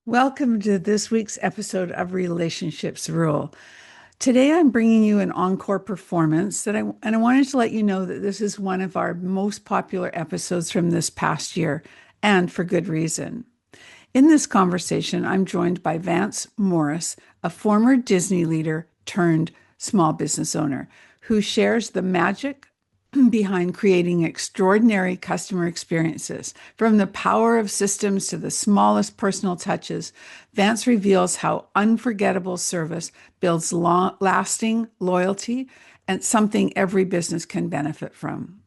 Welcome to this week's episode of Relationships Rule. Today I'm bringing you an encore performance I wanted to let you know that this is one of our most popular episodes from this past year, and for good reason. In this conversation, I'm joined by Vance Morris, a former Disney leader turned small business owner, who shares the magic behind creating extraordinary customer experiences. From the power of systems to the smallest personal touches, Vance reveals how unforgettable service builds lasting loyalty and something every business can benefit from.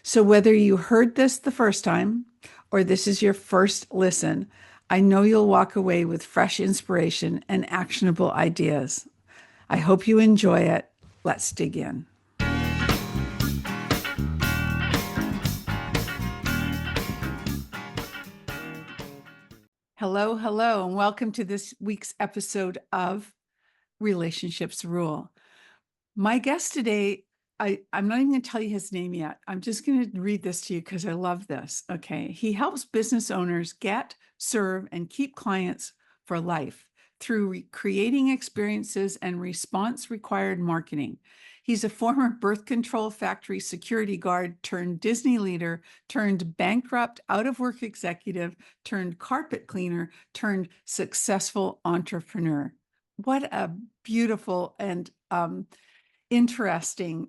So, whether you heard this the first time or this is your first listen, I know you'll walk away with fresh inspiration and actionable ideas. I hope you enjoy it. Let's dig in. Hello, hello, and welcome to this week's episode of Relationships Rule. My guest today, I'm not even going to tell you his name yet. I'm just going to read this to you because I love this. Okay. He helps business owners get, serve, and keep clients for life through creating experiences and response required marketing. He's a former birth control factory security guard turned Disney leader, turned bankrupt out of work executive, turned carpet cleaner, turned successful entrepreneur. What a beautiful and interesting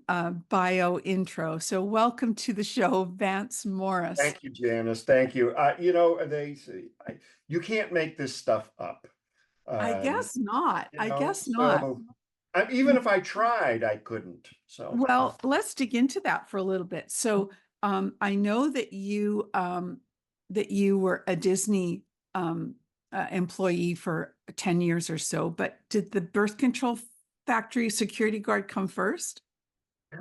bio intro. So welcome to the show, Vance Morris. Thank you, Janice. Thank you. They say you can't make this stuff up. I Um, guess not. I guess not. so even if I tried, I couldn't. So, Well, let's dig into that for a little bit. So I know that you were a Disney employee for 10 years or so, but did the birth control factory security guard come first?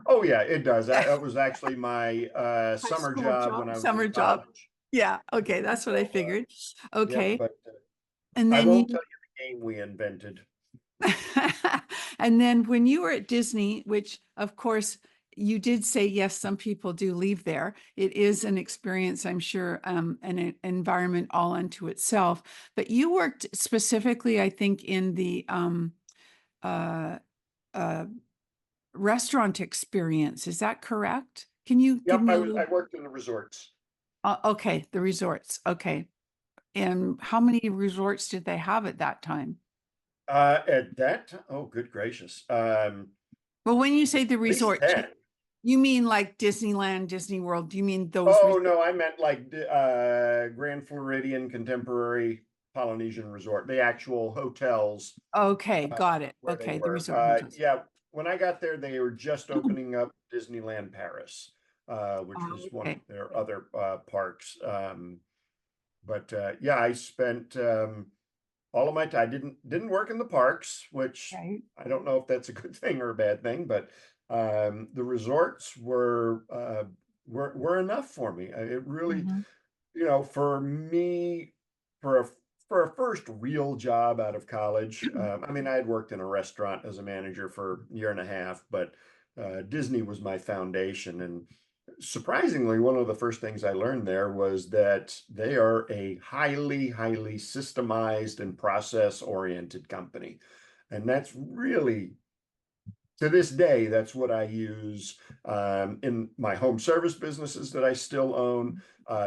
oh yeah, it does. That was actually my High summer school job when job, I was in summer job. college. Yeah. Okay. That's what I So, figured. yep. Okay. But And I then won't you tell you the game we invented. And then when you were at Disney, which of course you did say, yes, some people do leave there. It is an experience, I'm sure, an environment all unto itself. But you worked specifically, I think, in the uh, uh, restaurant experience. Is that correct? Can you give Yep, me I a was. little? I worked in the resorts. Okay, the resorts. Okay. And how many resorts did they have at that time? At that, oh, good gracious. Well, when you say the At least resorts, 10. you mean like Disneyland, Disney World? Do you mean those Oh resorts? no, I meant like Grand Floridian Contemporary Polynesian Resort, the actual hotels Okay, got it. where they Okay, the were. resort hotels. Yeah, when I got there, they were just opening up Disneyland Paris, which was one of Okay. their other parks. But yeah, I spent all of my time. I didn't work in the parks, which Right. I don't know if that's a good thing or a bad thing, but the resorts were enough for me. It really, Mhm. for me, for a for a first real job out of college. I mean, I had worked in a restaurant as a manager for a year and a half, but Disney was my foundation. And surprisingly, one of the first things I learned there was that they are a highly systemized and process oriented company. And that's really, to this day, that's what I use in my home service businesses that I still own,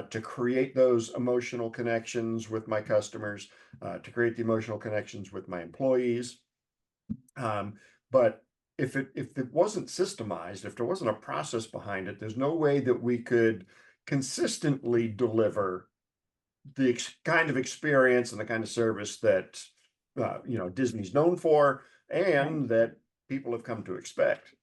to create those emotional connections with my customers, to create the emotional connections with my employees. Um, but if it wasn't systemized, if there wasn't a process behind it, there's no way that we could consistently deliver the kind of experience and the kind of service that Disney's known for Right. and that people have come to expect.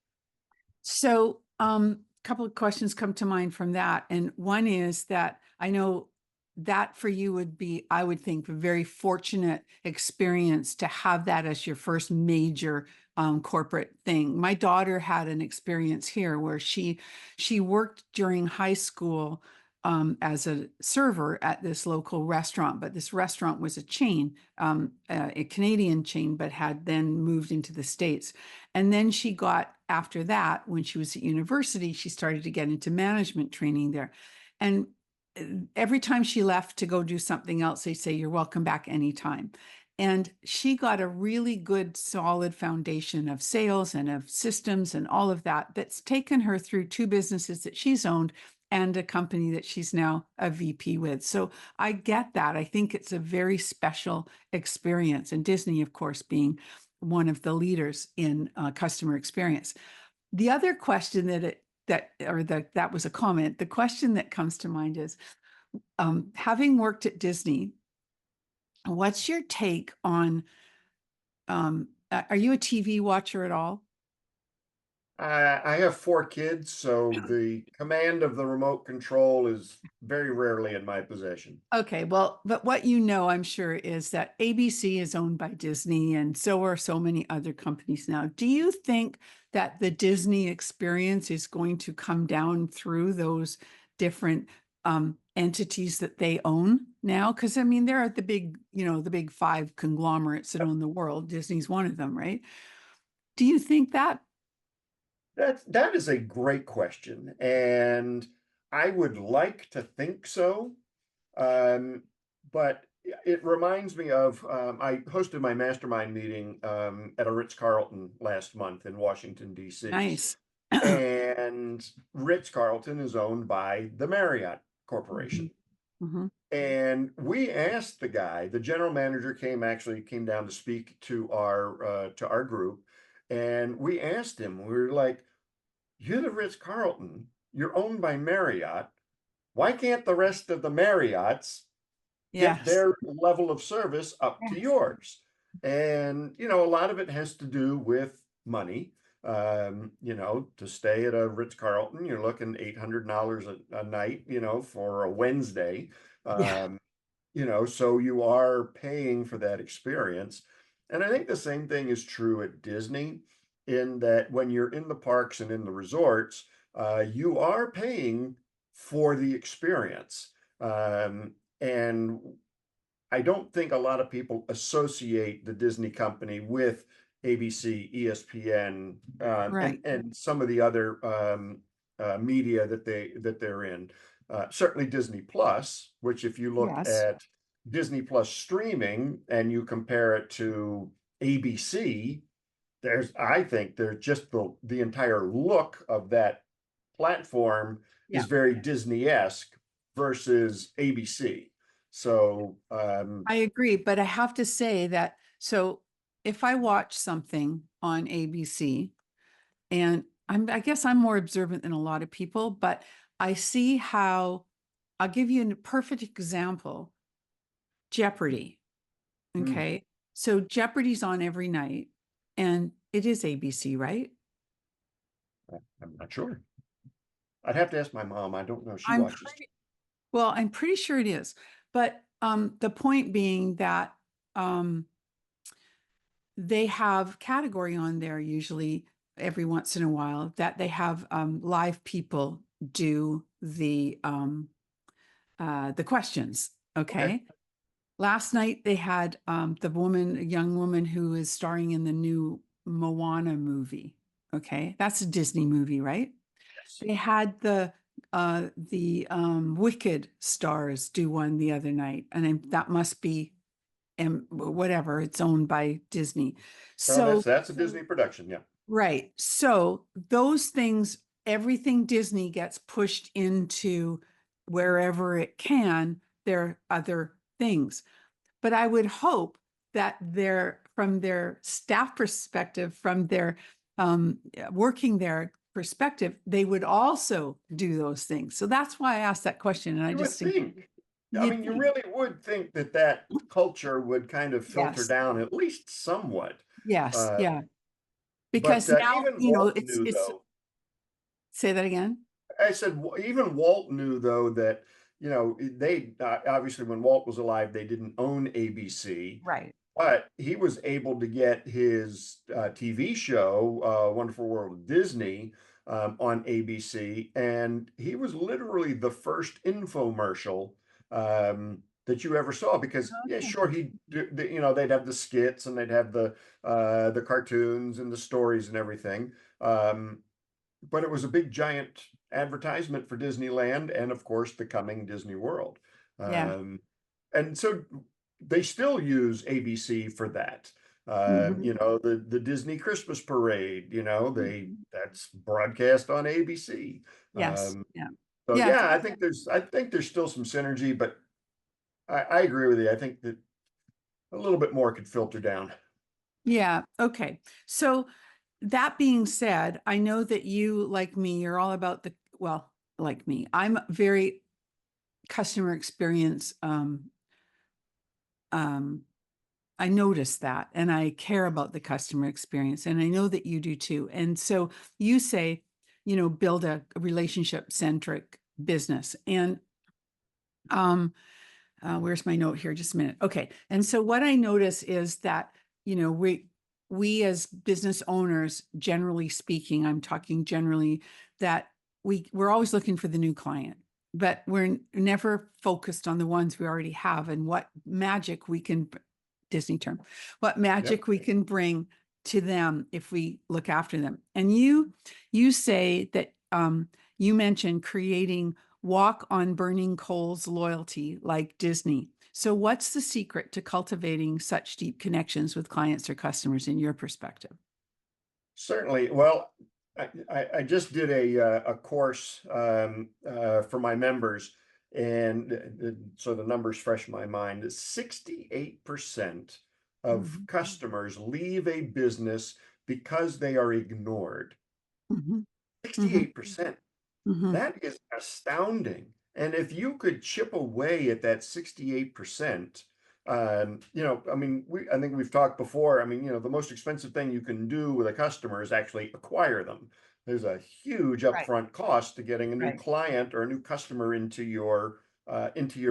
So, a couple of questions come to mind from that. And one is that I know that for you would be, I would think, a very fortunate experience to have that as your first major corporate thing. My daughter had an experience here where she worked during high school as a server at this local restaurant, but this restaurant was a chain, a Canadian chain, but had then moved into the States. And then she got, after that, when she was at university, she started to get into management training there. And every time she left to go do something else, they say, "You're welcome back anytime." And she got a really good, solid foundation of sales and of systems and all of that that's taken her through two businesses that she's owned and a company that she's now a VP with. So I get that. I think it's a very special experience. And Disney, of course, being one of the leaders in customer experience. The other question that was a comment. The question that comes to mind is, having worked at Disney, what's your take on, are you a TV watcher at all? I have four kids, so the command of the remote control is very rarely in my possession. Okay, well, but what you know, I'm sure, is that ABC is owned by Disney, and so are so many other companies now. Do you think that the Disney experience is going to come down through those different entities that they own now? Because I mean, they're the big, the big five conglomerates that own the world. Disney's one of them, right? Do you think that? That is a great question, and I would like to think so. Um, but it reminds me of I hosted my mastermind meeting at a Ritz-Carlton last month in Washington, D.C. Nice. And Ritz-Carlton is owned by the Marriott Mhm. Corporation. Mhm. And we asked the guy, the general manager came down to speak to our group, and we asked him, we were like, "You're the Ritz-Carlton, you're owned by Marriott. Why can't the rest of the Marriotts get Yes. their level of service up to Yes. yours?" And, a lot of it has to do with money. To stay at a Ritz-Carlton, you're looking $800 a night, for a Wednesday. Yeah. Um, so you are paying for that experience. And I think the same thing is true at Disney, in that when you're in the parks and in the resorts, you are paying for the experience. And I don't think a lot of people associate the Disney company with ABC, ESPN, Right. and some of the other media that they're in. Certainly Disney Plus, which if you look Yes. at Disney Plus streaming and you compare it to ABC, I think there's just the entire look of that platform is Yeah. very Disney-esque versus ABC. So, I agree, but I have to say that, so if I watch something on ABC, and I guess I'm more observant than a lot of people, but I see how, I'll give you a perfect example, Jeopardy. hmm, Okay. So Jeopardy's on every night, and it is ABC, right? I'm not sure. I'd have to ask my mom. I don't know. She I'm watches. pretty, well, I'm pretty sure it is. But the point being that they have category on there usually every once in a while that they have live people do the questions. Okay. Okay. Last night they had a young woman who is starring in the new Moana movie. Okay, that's a Disney movie, right? Yes. They had the Wicked stars do one the other night, and that must be whatever, it's owned by Disney. Well, So, that's a Disney production. Yeah. right. So those things, everything Disney gets pushed into wherever it can, there are other things. But I would hope that from their staff perspective, from their working their perspective, they would also do those things. So that's why I asked that question. And I You would just think think. I you'd mean, you think, really would think that culture would kind of filter yes, down at least somewhat. yes, Uh, yeah. but Because now, even Walt knew, it's, though. say that again. I said even Walt knew though that they obviously when Walt was alive they didn't own ABC, Right. but he was able to get his TV show Wonderful World of Disney on ABC, and he was literally the first infomercial that you ever saw because yeah, sure they'd have the skits and they'd have the cartoons and the stories and everything. But it was a big giant advertisement for Disneyland and, of course, the coming Disney World. Yeah. Um, and so they still use ABC for that. Mhm. The Disney Christmas Parade, Mhm. that's broadcast on ABC. Yes. Um, Yeah. so Yeah. yeah, I think there's still some synergy, but I agree with you. I think that a little bit more could filter down. Yeah. Okay. So that being said, I know that you, like me, you're all about well, like me, I'm very customer experience. Um, I notice that and I care about the customer experience. And I know that you do too. And so you say, build a relationship centric business. And um, where's my note here? Just a minute. Okay. And so what I notice is that, we as business owners, generally speaking, I'm talking generally, that we're always looking for the new client, but we're never focused on the ones we already have and what magic we can, Disney term, what Yep. magic we can bring to them if we look after them. And you say that you mentioned creating walk on burning coals loyalty like Disney. So, what's the secret to cultivating such deep connections with clients or customers in your perspective? Certainly. Well, I just did a course for my members, and so the numbers fresh in my mind. 68% of Mhm. customers leave a business because they are ignored. Mhm. Mhm. 68%. Mhm. That is astounding. And if you could chip away at that 68%, I mean, I think we've talked before. I mean, the most expensive thing you can do with a customer is actually acquire them. There's a huge Right. upfront cost to getting a new Right. client or a new customer into your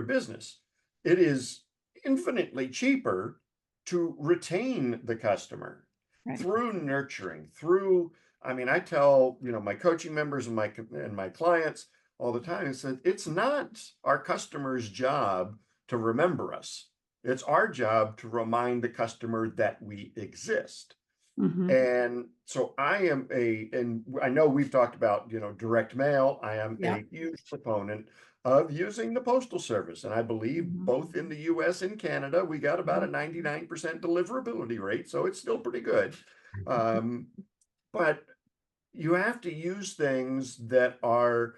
business. It is infinitely cheaper to retain the customer Right. through nurturing, through I mean, I tell, my coaching members and my clients all the time, I said, it's not our customer's job to remember us. It's our job to remind the customer that we exist. Mhm. And so and I know we've talked about, direct mail. I am Yeah. a huge proponent of using the postal service. And I believe Mhm. both in the US and Canada, we got about a Mhm. 99% deliverability rate. So it's still pretty good. Um, but you have to use things that are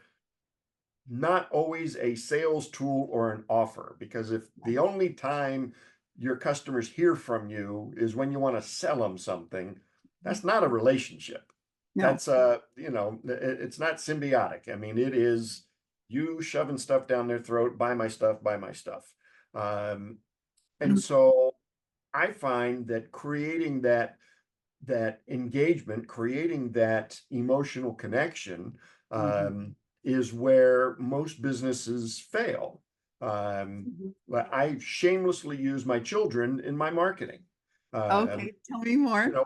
not always a sales tool or an offer, because if the only time your customers hear from you is when you want to sell them something, that's not a relationship. No. It's not symbiotic. I mean, it is you shoving stuff down their throat, buy my stuff, buy my stuff. Um, and Mhm. so I find that creating that engagement, creating that emotional connection, Mhm. is where most businesses fail. Mhm. I shamelessly use my children in my marketing. Um, Okay. Tell me more.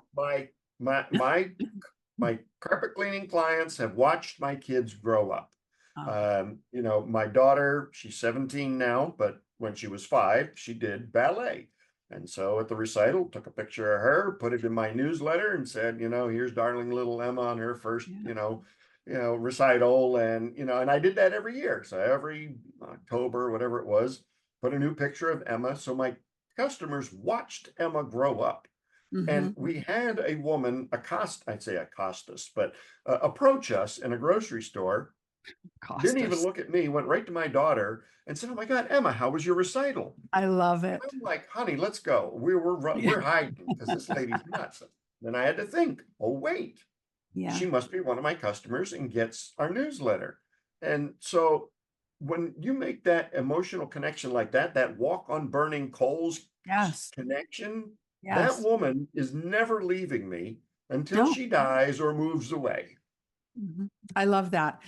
my carpet cleaning clients have watched my kids grow up. Oh, My daughter, she's 17 now, but when she was 5, she did ballet. And so at the recital, took a picture of her, put it in my newsletter, and said, here's darling little Emma on her first, yeah. recital. And I did that every year. So every October, whatever it was, put a new picture of Emma. So my customers watched Emma grow up. And Mhm. we had a woman I'd say accost us, but approach us in a grocery store, Cost didn't even us. look at me, went right to my daughter and said, "Oh my God, Emma, how was your recital?" I love And it. I'm like, "Honey, let's go. We're Yeah. hiding because this lady's nuts." Then I had to think, oh wait, Yeah. she must be one of my customers and gets our newsletter. And so when you make that emotional connection like that walk on burning coals Yes. connection, that Yes. woman is never leaving me until No. she dies or moves away. Mhm. I love that.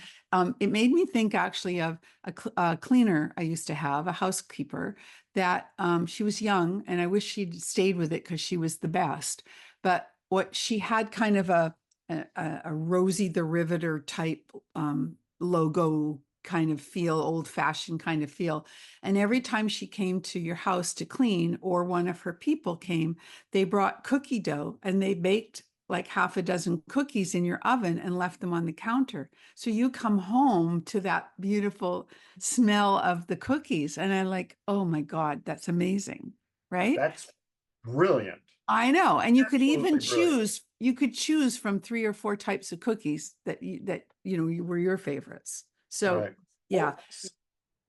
It made me think actually of a cleaner I used to have, a housekeeper, that she was young and I wish she'd stayed with it because she was the best. But what she had kind of a Rosie the Riveter type logo kind of feel, old fashioned kind of feel. And every time she came to your house to clean or one of her people came, they brought cookie dough and they baked like half a dozen cookies in your oven and left them on the counter. So you come home to that beautiful smell of the cookies. And I'm like, oh my God, that's amazing. Right? That's brilliant. I know. And you could even Absolutely brilliant. choose from 3 or 4 types of cookies that were your favorites. So Right. yeah,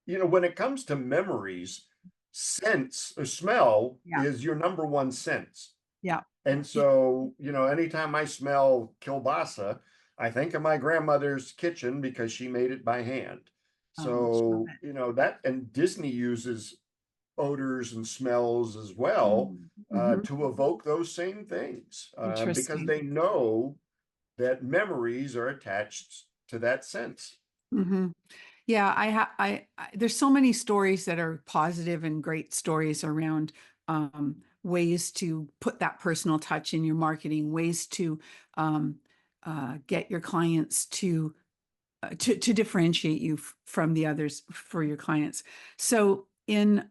Well, when it comes to memories, sense or smell yeah, is your number one sense. yeah. And so, anytime I smell kielbasa, I think of my grandmother's kitchen because she made it by hand. She love So, it. that, and Disney uses odors and smells as well Mhm. to evoke those same things because Interesting. they know that memories are attached to that sense. Hmm. Yeah, there's so many stories that are positive and great stories around ways to put that personal touch in your marketing, ways to get your clients to differentiate you from the others for your clients. So in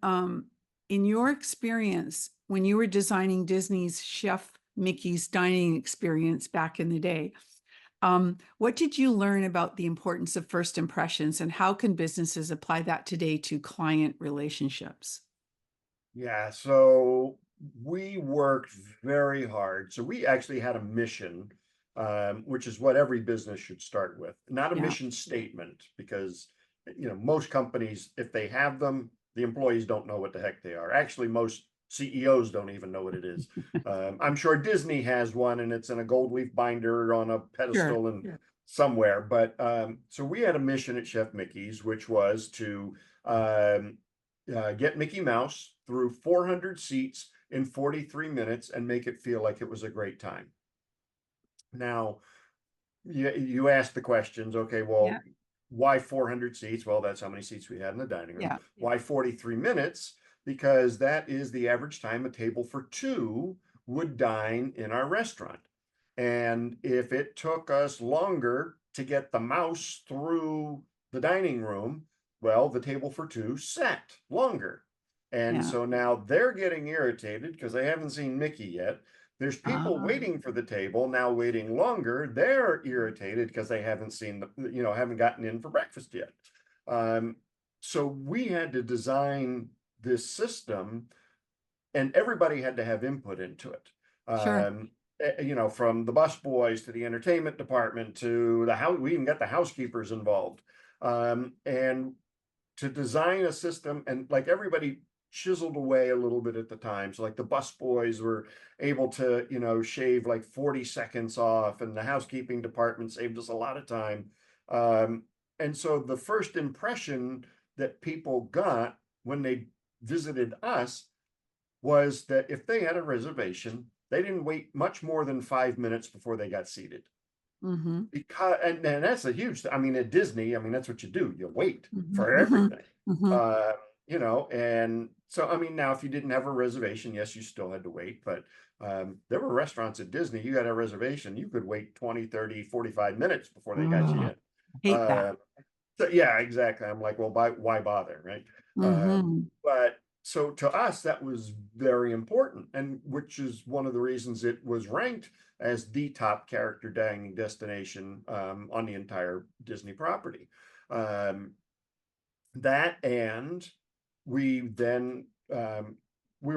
your experience, when you were designing Disney's Chef Mickey's dining experience back in the day, what did you learn about the importance of first impressions, and how can businesses apply that today to client relationships? Yeah, so we worked very hard. So we actually had a mission, which is what every business should start with. Not a Yeah, mission statement, because most companies, if they have them, the employees don't know what the heck they are. Actually, most CEOs don't even know what it is. I'm sure Disney has one, and it's in a gold leaf binder on a sure. pedestal and somewhere. But so we had a mission at Chef Mickey's, which was to get Mickey Mouse through 400 seats in 43 minutes and make it feel like it was a great time. Now, you ask the questions, okay, Yeah, well, why 400 seats? Well, that's how many seats we had in the dining room. yeah, Why 43 minutes? Because that is the average time a table for two would dine in our restaurant. And if it took us longer to get the mouse through the dining room, well, the table for two sat longer. And yeah. so now they're getting irritated because they haven't seen Mickey yet. There's people Ah, waiting for the table now, waiting longer. They're irritated because they haven't seen haven't gotten in for breakfast yet. Um, so we had to design this system, and everybody had to have input into it. sure. From the bus boys to the entertainment department to the house, we even got the housekeepers involved. And to design a system, and like everybody chiseled away a little bit at the time. So like the bus boys were able to, shave like 40 seconds off, and the housekeeping department saved us a lot of time. And so the first impression that people got when they visited us was that if they had a reservation, they didn't wait much more than 5 minutes before they got seated. Hmm. Because and that's a huge, I mean, at Disney, I mean, that's what you do. You wait Hmm. for Hmm. everything. Hmm. And so I mean, now if you didn't have a reservation, yes, you still had to wait, but there were restaurants at Disney, you got a reservation, you could wait 20, 30, 45 minutes before they got you Oh, in. hate that. So yeah, exactly. I'm like, well, why bother, right? Hmm. But so to us, that was very important, and which is one of the reasons it was ranked as the top character dining destination on the entire Disney property. Um, that and we then we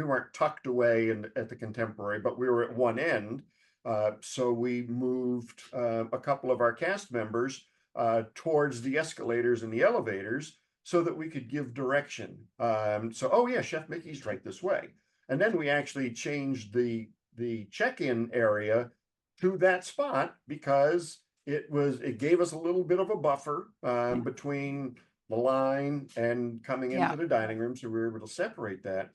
weren't tucked away at the Contemporary, but we were at one end. So we moved a couple of our cast members towards the escalators and the elevators so that we could give direction. So, oh yeah, Chef Mickey's right this way. And then we actually changed the check-in area to that spot because it gave us a little bit of a buffer Yeah. between the line and coming into Yeah, the dining room, so we were able to separate that.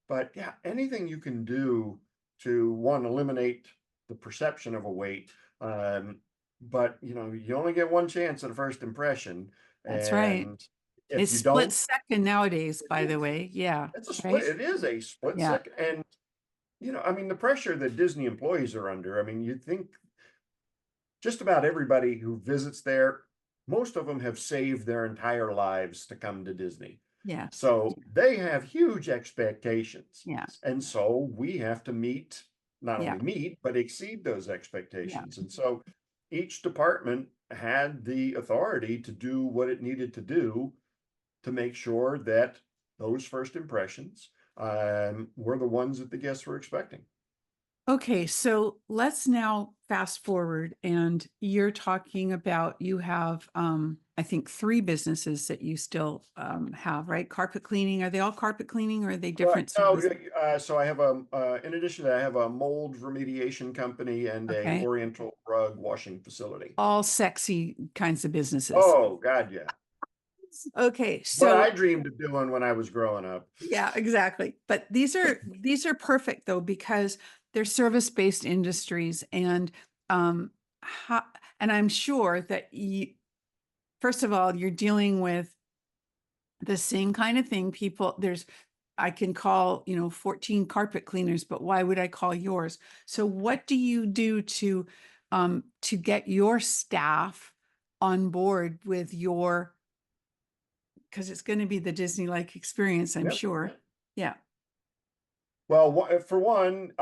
But yeah, anything you can do to one, eliminate the perception of a wait. But you only get one chance at a first impression. that's right. And if It's you split don't, second nowadays, it by the is. way. Yeah, It's a split, right. it is a split Yeah, second. And I mean, the pressure that Disney employees are under, I mean, you'd think just about everybody who visits there, most of them have saved their entire lives to come to Disney. yes. So they have huge expectations. Yeah. And so we have to meet not Yeah. only meet, but exceed those Yeah. expectations. And so each department had the authority to do what it needed to do to make sure that those first impressions were the ones that the guests were expecting. Okay, so let's now fast forward, and you're talking about you have I think three businesses that you still have, right? Carpet cleaning. Are they all carpet cleaning or are they different No, service? so I have in addition to that, I have a mold remediation company and a Okay. oriental rug washing facility. All sexy kinds of businesses. Oh, God, yeah. Okay, What so I dreamed of doing when I was growing up. yeah, exactly. But these are perfect though because they're service-based industries and um how, and I'm sure that you first of all you're dealing with the same kind of thing. People, I can call, 14 carpet cleaners, but why would I call yours? So what do you do to get your staff on board with your, because it's going to be the Disney-like experience, I'm Yep. sure. Yeah. Well, for one,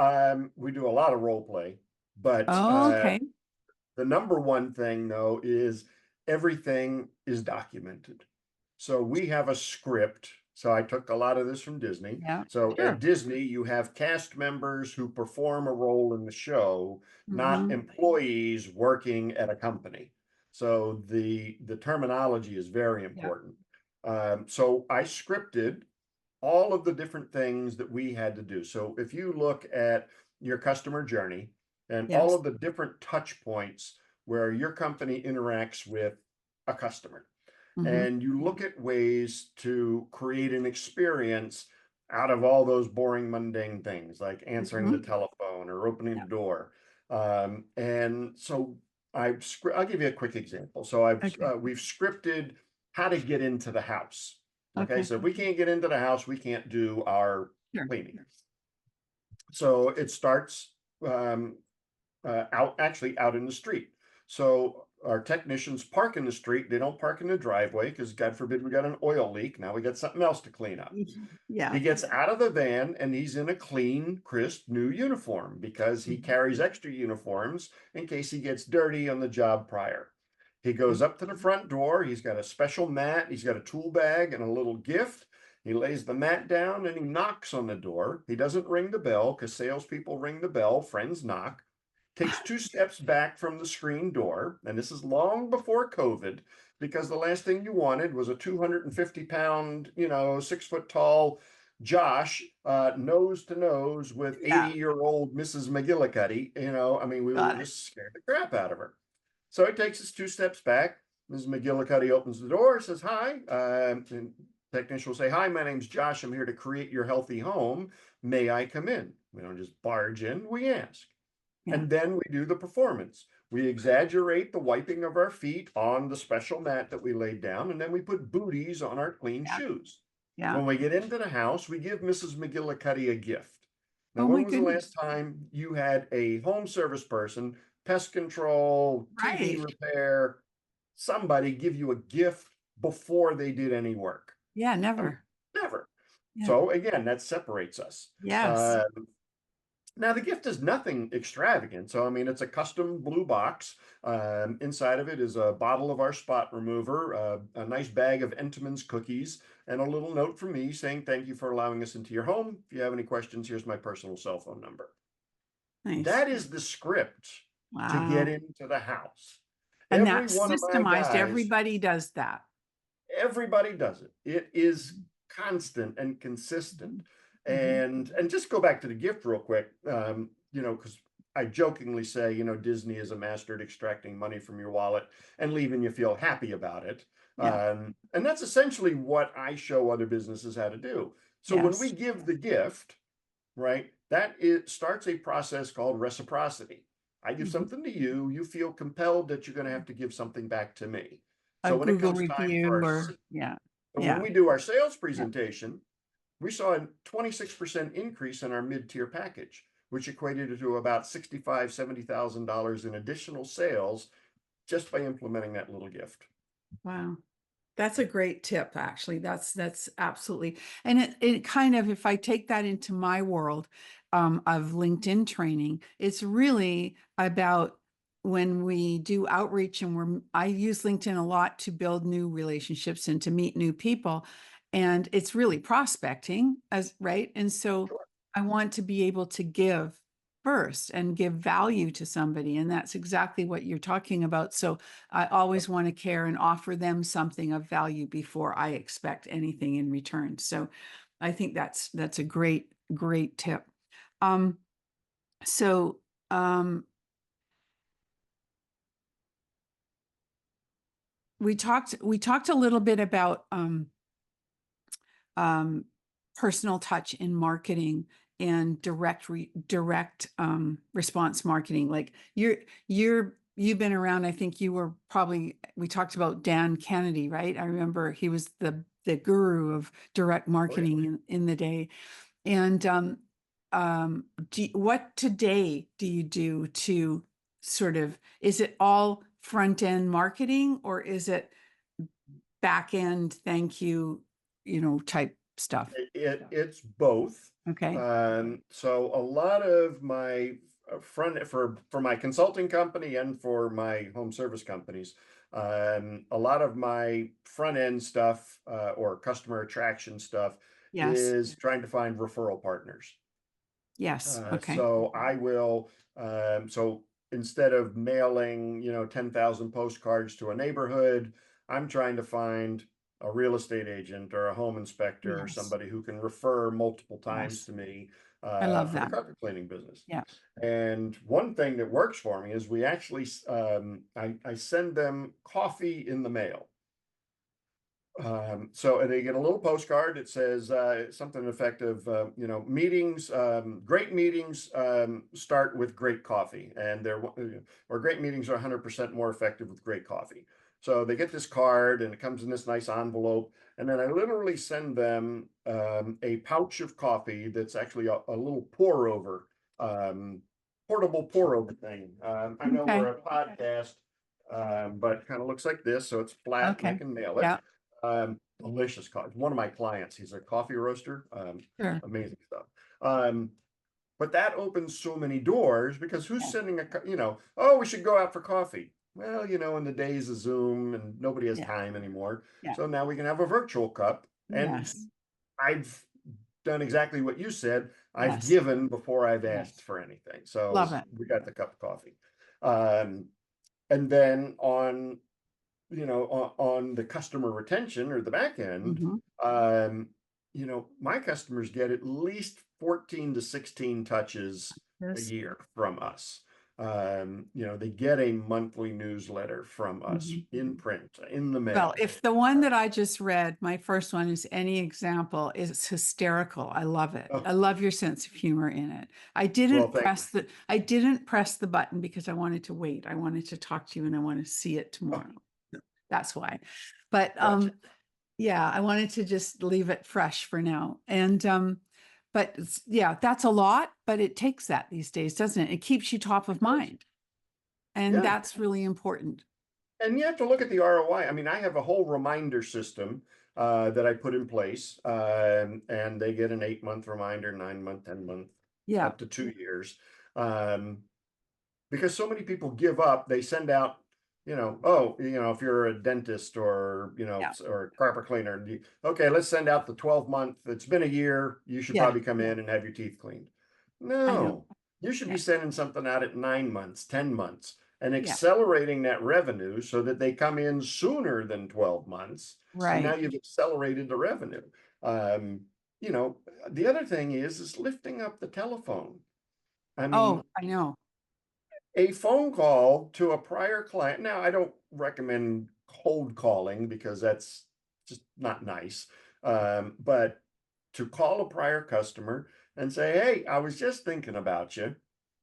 we do a lot of role play, but Oh, okay. the number one thing, though, is everything is documented. So we have a script. So I took a lot of this from Disney. Yeah. So at Sure. Disney, you have cast members who perform a role in the show, not Hmm. employees working at a company. So the terminology is very Yeah. important. So I scripted all of the different things that we had to do. So if you look at your customer journey and all Yes. of the different touch points where your company interacts with a customer, Hmm. and you look at ways to create an experience out of all those boring, mundane things like answering the Hmm. telephone or opening Yeah. the door. And so I'll give you a quick example. So Okay. we've scripted how to get into the house. Okay, Okay. so if we can't get into the house, we can't do our Sure. cleaning. So it starts um, out in the street. So our technicians park in the street. They don't park in the driveway because God forbid we got an oil leak. Now we got something else to clean up. Yeah. He gets out of the van and he's in a clean, crisp new uniform because he carries extra uniforms in case he gets dirty on the job prior. He goes up to the front door. He's got a special mat. He's got a tool bag and a little gift. He lays the mat down and he knocks on the door. He doesn't ring the bell because salespeople ring the bell, friends knock. Takes two steps back from the screen door. And this is long before COVID because the last thing you wanted was a 250-pound, 6 foot tall Josh, nose to nose with Yeah. 80-year-old Mrs. McGillicuddy. I mean, we would Got have it. just scared the crap out of her. So he takes us 2 steps back. Mrs. McGillicuddy opens the door, says hi. And technician will say, "Hi, my name's Josh. I'm here to create your healthy home. May I come in?" We don't just barge in, we ask. Yeah. And then we do the performance. We exaggerate the wiping of our feet on the special mat that we laid down, and then we put booties on our clean Yeah. shoes. Yeah. When we get into the house, we give Mrs. McGillicuddy a gift. Now, Oh my when was the goodness. last time you had a home service person, pest control, TV Right. repair, somebody give you a gift before they did any work? Yeah. I mean, Never. never. Yeah. So again, that separates us. Yes. Uh, Now the gift is nothing extravagant. So I mean, it's a custom blue box. Inside of it is a bottle of our spot remover, a nice bag of Entenmann's cookies, and a little note from me saying thank you for allowing us into your home. If you have any questions, here's my personal cell phone number. Nice. That is the script to get Wow. into the house. And Every that's one of my systemized. guys, Everybody does that. everybody does it. It is constant and consistent. Hmm. And just go back to the gift real quick, because I jokingly say, Disney is a master at extracting money from your wallet and leaving you feel happy about it. Yeah. And that's essentially what I show other businesses how to do. So when we Yes. give the gift, right, that it starts a process called reciprocity. I give Hmm. something to you, you feel compelled that you're going to have to give something back to me. A So when it Google comes time for review our or yeah. so when Yeah. we do our sales Yeah. presentation, we saw a 26% increase in our mid-tier package, which equated to about $65,000, $70,000 in additional sales just by implementing that little gift. Wow. That's a great tip, actually. That's absolutely, and it kind of, if I take that into my world of LinkedIn training, it's really about when we do outreach, and I use LinkedIn a lot to build new relationships and to meet new people, and it's really prospecting as right. And so Sure. I want to be able to give first and give value to somebody, and that's exactly what you're talking about. So I always want to care and offer them something of value before I expect anything in return. So I think that's a great tip. Um, so we talked a little bit about um, personal touch in marketing and direct response marketing. Like you've been around. I think you were probably, we talked about Dan Kennedy, right? I remember he was the guru of direct Oh, yeah. marketing in the day. And what today do you do to sort of, is it all front end marketing, or is it back end, thank you, type stuff? It's both. Okay. So a lot of my front for my consulting company and for my home service companies, a lot of my front end stuff or customer attraction stuff Yes. is trying to find referral partners. Yes. Okay. So I will, so instead of mailing, 10,000 postcards to a neighborhood, I'm trying to find a real estate agent or a home inspector or Yes. somebody who can refer multiple times Yes. to me I love for the that. carpet cleaning business. Yeah. And one thing that works for me is we actually, I send them coffee in the mail. So they get a little postcard that says something effective, meetings, great meetings start with great coffee, and or great meetings are 100% more effective with great coffee. So they get this card, and it comes in this nice envelope, and then I literally send them a pouch of coffee that's actually a little pour over, um, portable pour over thing. I know we're Okay. a podcast, but kind of looks like this, so it's flat, and I Okay. can mail it. Yeah. Delicious coffee. One of my clients, he's a coffee roaster. Sure. Amazing stuff. Um, but that opens so many doors because who's Yeah. sending oh, we should go out for coffee. Well, in the days of Zoom and nobody has Yeah. time anymore. Yeah. So now we can have a virtual cup. And Yes. I've done exactly what you said. I've Yes. given before I've asked Yes. for anything. So Love it. we got the cup of coffee. And then on the customer retention or the back end, Hmm. my customers get at least 14 to 16 touches a Yes. year from us. They get a monthly newsletter from us Mhm. in print, in the Well, mail. if the one that I just read, my first one, is any example, is hysterical. I love it. Oh, I love your sense of humor in it. well, thank you. I didn't press the button because I wanted to wait. I wanted to talk to you and I want to see it Oh, tomorrow. That's why. But gotcha. yeah, I wanted to just leave it fresh for now. And but yeah, that's a lot, but it takes that these days, doesn't it? It keeps you top of mind. And Yeah. that's really important. And you have to look at the ROI. I mean, I have a whole reminder system that I put in place, and they get an 8-month reminder, 9-month, 10-month, Yeah. up to 2 years. Um, because so many people give up, they send out, if you're a dentist or, Yeah. or a carpet cleaner, okay, let's send out the 12-month. It's been a year. You should Yeah. probably come in and have your teeth cleaned. I know. No, you should be Yeah. sending something out at 9 months, 10 months, and Yeah. accelerating that revenue so that they come in sooner than 12 months. And now Right. you've accelerated the revenue. Um, you know, the other thing is lifting up the telephone. I Oh, mean, I know. a phone call to a prior client. Now, I don't recommend cold calling because that's just not nice. But to call a prior customer and say, hey, I was just thinking about you.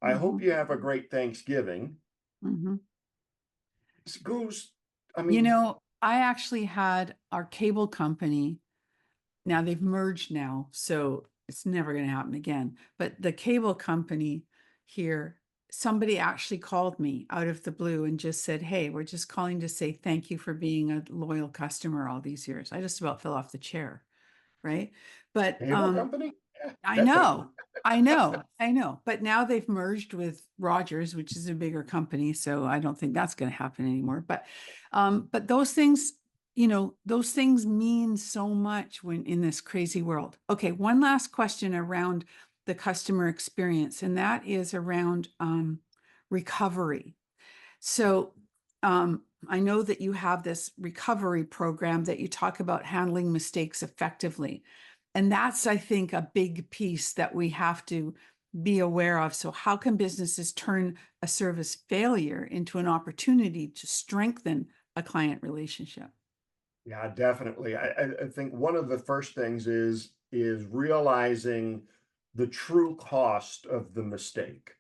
I hope Hmm. you have a great Thanksgiving. Hmm. This goes, I You mean, know, I actually had our cable company. Now they've merged now, so it's never going to happen again. But the cable company here somebody actually called me out of the blue and just said, "Hey, we're just calling to say thank you for being a loyal customer all these years." I just about fell off the chair, right? But Cable company? Yeah, I definitely. know, I know. But now they've merged with Rogers, which is a bigger company, so I don't think that's going to happen anymore. But those things, those things mean so much when in this crazy world. Okay, one last question around the customer experience, and that is around recovery. So I know that you have this recovery program that you talk about handling mistakes effectively. And that's, I think, a big piece that we have to be aware of. So, how can businesses turn a service failure into an opportunity to strengthen a client relationship? Yeah, definitely. I think one of the first things is realizing the true cost of the mistake.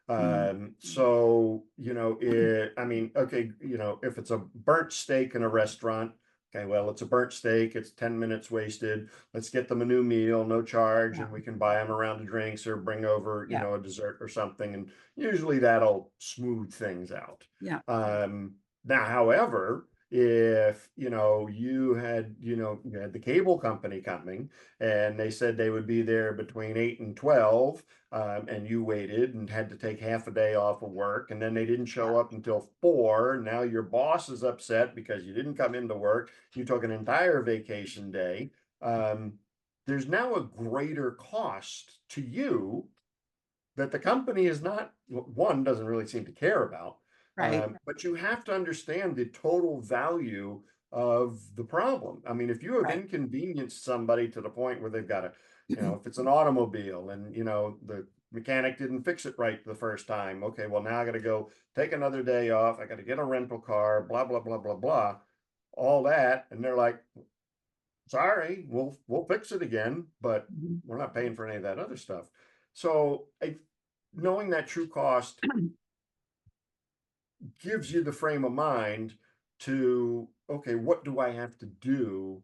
Mm. So, I mean, okay, if it's a burnt steak in a restaurant, okay, well, it's a burnt steak, it's 10 minutes wasted. Let's get them a new meal, no charge, Yeah, and we can buy them a round of drinks or bring over, yeah, a dessert or something. And usually that'll smooth things out. yeah, Now, however, if you had the cable company coming and they said they would be there between 8 and 12, and you waited and had to take half a day off of work, and then they didn't yeah, show up until 4. Now your boss is upset because you didn't come into work. You took an entire vacation day. um, there's now a greater cost to you that the company is not, one, doesn't really seem to care about. right. But you have to understand the total value of the problem. I mean, if you have Right. inconvenienced somebody to the point where they've got to, if it's an automobile and, the mechanic didn't fix it right the first time, okay, well, now I got to go take another day off. I got to get a rental car, blah, blah, blah, blah, blah, all that. And they're like, sorry, we'll fix it again, but Mhm. we're not paying for any of that other stuff. So knowing that true cost gives you the frame of mind to, okay, what do I have to do?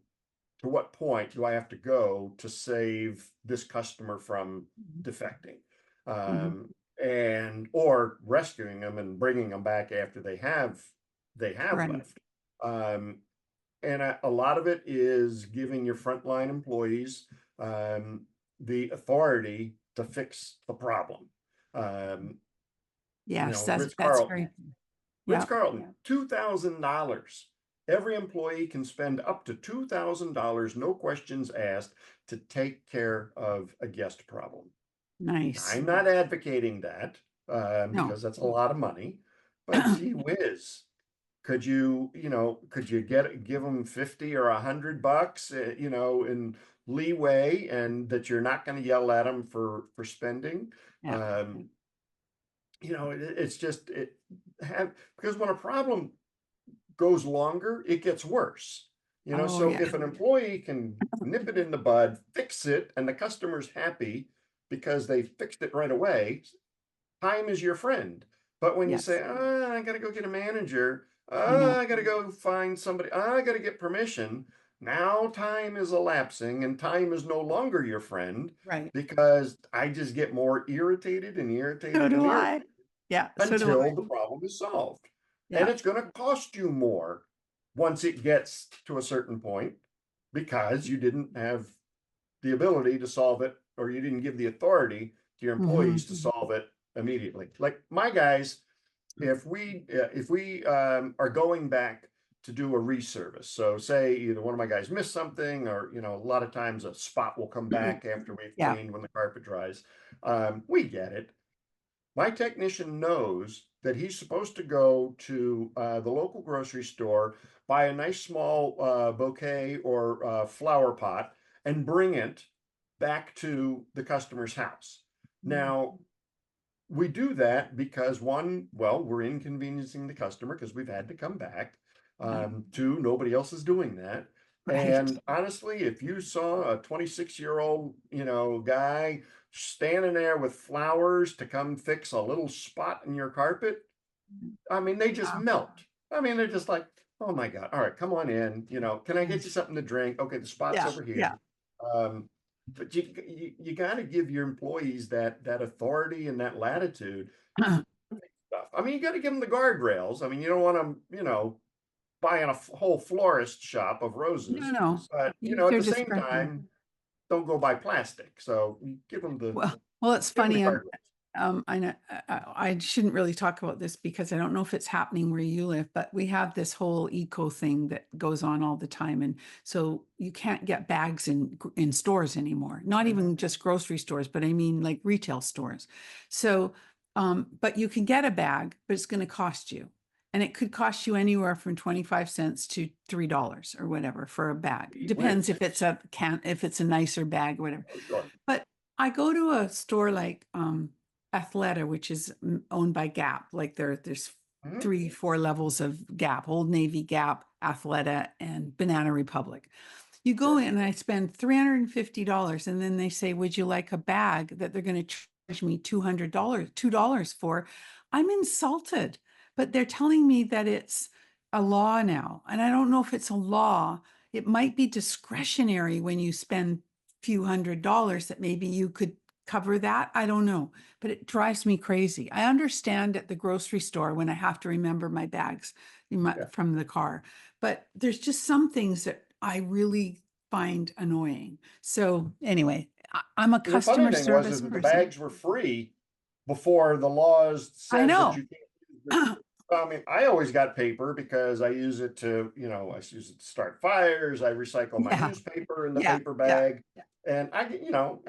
To what point do I have to go to save this customer from defecting? Mhm. And or rescuing them and bringing them back after they have Right. left. Um, and a lot of it is giving your frontline employees um, the authority to fix the problem. Um, Yes, that's Ritz that's Carlton, very, Ritz yeah. Carlton, $2,000. Every employee can spend up to $2,000, no questions asked, to take care of a guest problem. Nice. I'm not advocating that No. because that's a lot of money, but gee whiz, could you give them 50 or $100, in leeway, and that you're not going to yell at them for spending? Yeah. Um, it's just because when a problem goes longer, it gets worse. Oh, So yeah. if an employee can nip it in the bud, fix it, and the customer's happy because they fixed it right away, time is your friend. But when you say, Yes. I got to go get a manager, I know. I got to go find somebody, I got to get permission, now time is elapsing and time is no longer your friend Right. because I just get more irritated and So irritated and do irritated I. Yeah, so do until the I. problem is solved. And Yeah. it's going to cost you more once it gets to a certain point because you didn't have the ability to solve it, or you didn't give the authority to your employees to Hmm. solve it immediately. Like my guys, if we are going back to do a reservice, so say either one of my guys missed something, or a lot of times a spot will come back after we've Yeah. cleaned when the carpet dries. We get it. My technician knows that he's supposed to go to the local grocery store, buy a nice small bouquet or flower pot, and bring it back to the customer's house. Now, we do that because one, well, we're inconveniencing the customer because we've had to come back. Yeah. Two, nobody else is doing that. Right. And honestly, if you saw a 26-year-old, guy standing there with flowers to come fix a little spot in your carpet, I mean, they just Yeah. melt. I mean, they're just like, oh my God, all right, come on in. Can I get you Yes. something to drink? Okay, the spot's Yeah. over here. Yeah. Um, but you got to give your employees that authority and that latitude tough. I mean, you got to give them the guardrails. I mean, you don't want them, buying a whole florist shop of No, roses, no. but Use at their the same discretion. time, don't go buy plastic. So you Well, it's give them the funny. guardrails. I know I shouldn't really talk about this because I don't know if it's happening where you live, but we have this whole eco thing that goes on all the time, and so you can't get bags in stores anymore. Not even just grocery stores, but I mean like retail stores. So, but you can get a bag, but it's going to cost you, and it could cost you anywhere from 25 cents to $3 or whatever for a bag. Gee Depends whiz. if if it's a nicer bag or whatever. Oh, sure. But I go to a store like Athleta, which is owned by Gap. Like there's Mhm. 3, 4 levels of Gap: Old Navy, Gap, Athleta, and Banana Republic. You go Sure. in and I spend $350, and then they say, "Would you like a bag that they're going to charge me $200 for?" I'm insulted, but they're telling me that it's a law now, and I don't know if it's a law. It might be discretionary when you spend few $100s that maybe you could cover that. I don't know, but it drives me crazy. I understand at the grocery store when I have to remember my bags Yeah. from the car, but there's just some things that I really find annoying. So anyway, I'm a And the funny customer thing was service is that the person. bags were free before the laws I said that know. you can't use it. I mean, I always got paper because I use it to, I use it to start fires. I recycle my Yeah, newspaper in the yeah, paper yeah, bag, and I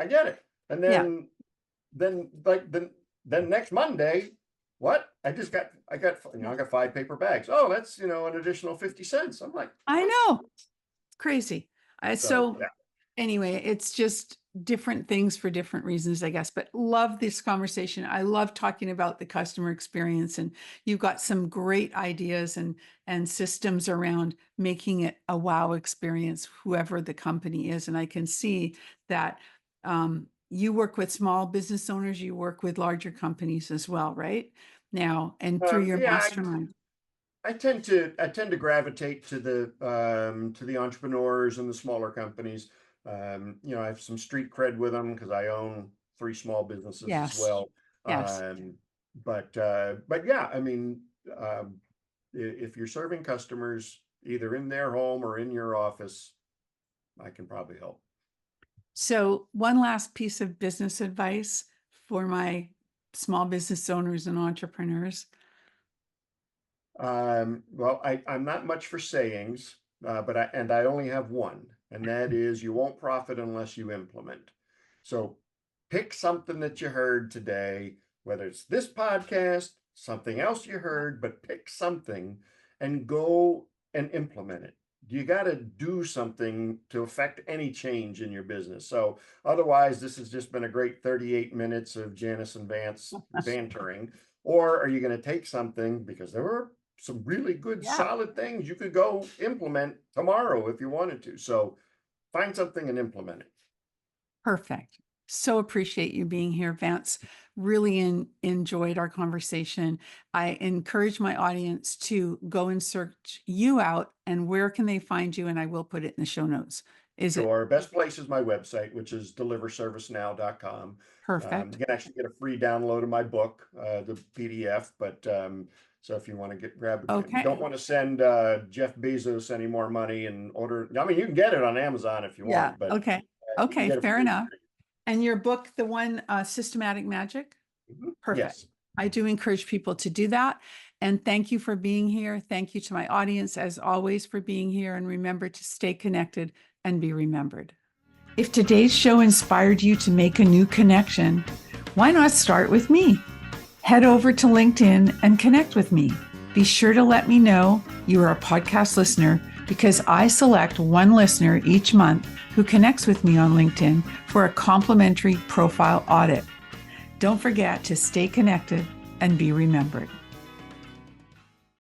get it. And yeah. then next Monday, what? I got 5 paper bags. Oh, that's an additional 50 cents. I'm like, I what? know. Crazy. So So yeah, anyway, it's just different things for different reasons, I guess. But love this conversation. I love talking about the customer experience, and you've got some great ideas and systems around making it a wow experience, whoever the company is. And I can see that you work with small business owners, you work with larger companies as well, right? Now, and through your yeah. mastermind. I tend to gravitate to the entrepreneurs and the smaller companies. I have some street cred with them because I own 3 small businesses as Yes, well. yes. Um, but yeah, I mean, if you're serving customers either in their home or in your office, I can probably help. So, one last piece of business advice for my small business owners and entrepreneurs. Well, I'm not much for sayings, but I only have one, and that is you won't profit unless you implement. So pick something that you heard today, whether it's this podcast, something else you heard, but pick something and go and implement it. You got to do something to affect any change in your business. So otherwise, this has just been a great 38 minutes of Janice and Vance bantering. Or are you going to take something, because there were some really good, Yeah. solid things you could go implement tomorrow if you wanted to. So find something and implement it. Perfect. So appreciate you being here, Vance. Really enjoyed our conversation. I encourage my audience to go and search you out. And where can they find you? And I will put it in the show notes. Is it Sure. Best place is my website, which is deliverservicenow.com. perfect? You can actually get a free download of my book, the PDF. But so if you want to don't Okay. want to send Jeff Bezos any more money and order. I mean, you can get it on Amazon if you Yeah. want, but Okay. you can Okay. get it for Fair enough. free. And your book, the one, Systematic Magic? Perfect. Yes. I do encourage people to do that. And thank you for being here. Thank you to my audience, as always, for being here. And remember to stay connected and be remembered. If today's show inspired you to make a new connection, why not start with me? Head over to LinkedIn and connect with me. Be sure to let me know you are a podcast listener, because I select one listener each month who connects with me on LinkedIn for a complimentary profile audit. Don't forget to stay connected and be remembered.